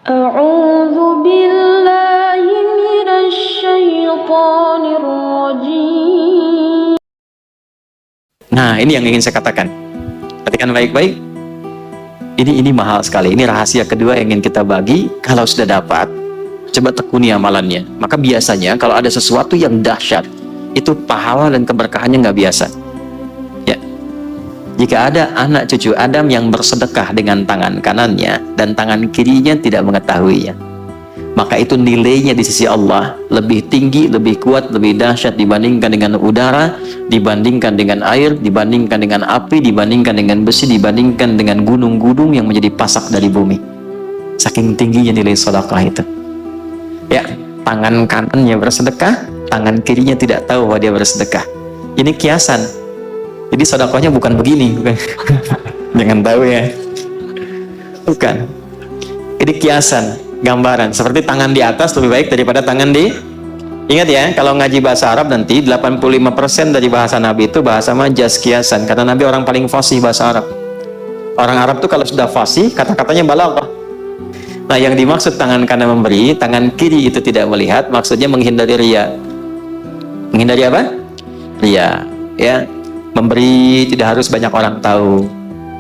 A'udzu billahi minasyaitonir rajim. Nah, ini yang ingin saya katakan. Perhatikan baik-baik. Ini mahal sekali. Ini rahasia kedua yang ingin kita bagi. Kalau sudah dapat, coba tekuni amalannya. Maka biasanya kalau ada sesuatu yang dahsyat, itu pahala dan keberkahannya nggak biasa. Ya. Jika ada anak cucu Adam yang bersedekah dengan tangan kanannya dan tangan kirinya tidak mengetahuinya, maka itu nilainya di sisi Allah lebih tinggi, lebih kuat, lebih dahsyat dibandingkan dengan udara, dibandingkan dengan air, dibandingkan dengan api, dibandingkan dengan besi, dibandingkan dengan gunung-gunung yang menjadi pasak dari bumi. Saking tingginya nilai sedekah itu. Ya, tangan kanannya bersedekah, tangan kirinya tidak tahu bahwa dia bersedekah. Ini kiasan. Jadi sedekahnya bukan begini, bukan. Jangan tahu ya. Bukan. Ini kiasan, gambaran. Seperti tangan di atas lebih baik daripada tangan di... Ingat ya, kalau ngaji bahasa Arab nanti 85% dari bahasa Nabi itu bahasa majaz, kiasan. Karena Nabi orang paling fasih bahasa Arab. Orang Arab tuh kalau sudah fasih, kata-katanya balaghah. Nah, yang dimaksud tangan kanan memberi, tangan kiri itu tidak melihat, maksudnya menghindari riya. Menghindari apa? Riya. Ya, memberi tidak harus banyak orang tahu.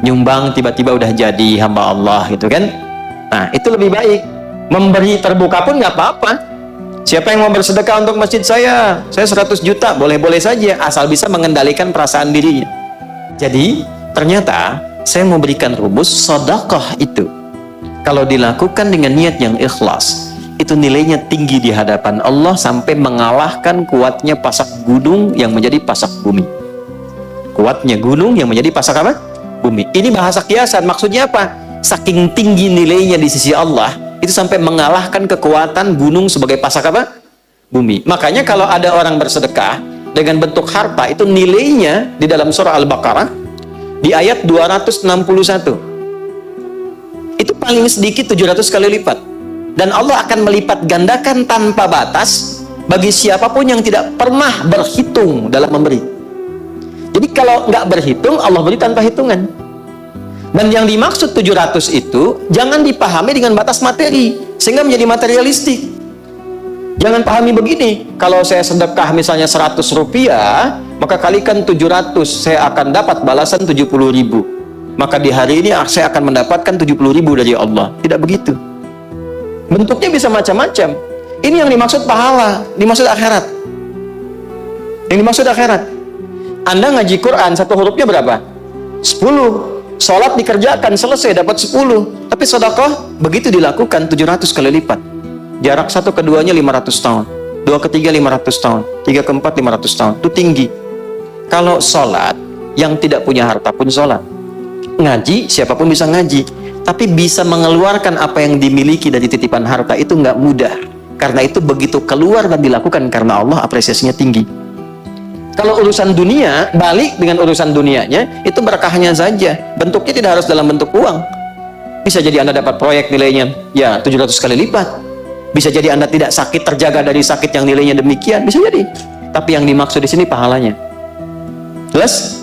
Nyumbang tiba-tiba udah jadi hamba Allah gitu kan. Nah, itu lebih baik. Memberi terbuka pun nggak apa-apa. Siapa yang mau bersedekah untuk masjid saya 100 juta, boleh-boleh saja, asal bisa mengendalikan perasaan dirinya. Jadi, ternyata saya mau berikan rumus sedekah itu. Kalau dilakukan dengan niat yang ikhlas, itu nilainya tinggi di hadapan Allah sampai mengalahkan kuatnya pasak gunung yang menjadi pasak bumi. Kuatnya gunung yang menjadi pasak apa? Bumi. Ini bahasa kiasan, maksudnya apa? Saking tinggi nilainya di sisi Allah, itu sampai mengalahkan kekuatan gunung sebagai pasak apa? Bumi. Makanya kalau ada orang bersedekah dengan bentuk harta, itu nilainya di dalam surah Al-Baqarah di ayat 261. Itu paling sedikit 700 kali lipat. Dan Allah akan melipat gandakan tanpa batas bagi siapapun yang tidak pernah berhitung dalam memberi. Jadi kalau nggak berhitung, Allah beri tanpa hitungan. Dan yang dimaksud 700 itu jangan dipahami dengan batas materi sehingga menjadi materialistik. Jangan pahami begini, kalau saya sedekah misalnya 100 rupiah, maka kalikan 700, saya akan dapat balasan 70.000. Maka di hari ini saya akan mendapatkan 70.000 dari Allah. Tidak begitu. Bentuknya bisa macam-macam. Ini yang dimaksud pahala, dimaksud akhirat. Yang dimaksud akhirat. Anda ngaji Quran, satu hurufnya berapa? 10. Sholat dikerjakan, selesai, dapat 10. Tapi sedekah, begitu dilakukan 700 kali lipat. Jarak satu keduanya 500 tahun. Dua ketiga 500 tahun. Tiga keempat 500 tahun. Itu tinggi. Kalau sholat, yang tidak punya harta pun sholat. Ngaji, siapapun bisa ngaji. Tapi bisa mengeluarkan apa yang dimiliki dari titipan harta, itu nggak mudah. Karena itu begitu keluar dan dilakukan karena Allah, apresiasinya tinggi. Kalau urusan dunia, balik dengan urusan dunianya, itu berkahnya saja. Bentuknya tidak harus dalam bentuk uang. Bisa jadi Anda dapat proyek nilainya ya 700 kali lipat. Bisa jadi Anda tidak sakit, terjaga dari sakit yang nilainya demikian. Bisa jadi. Tapi yang dimaksud di sini pahalanya. Jelas?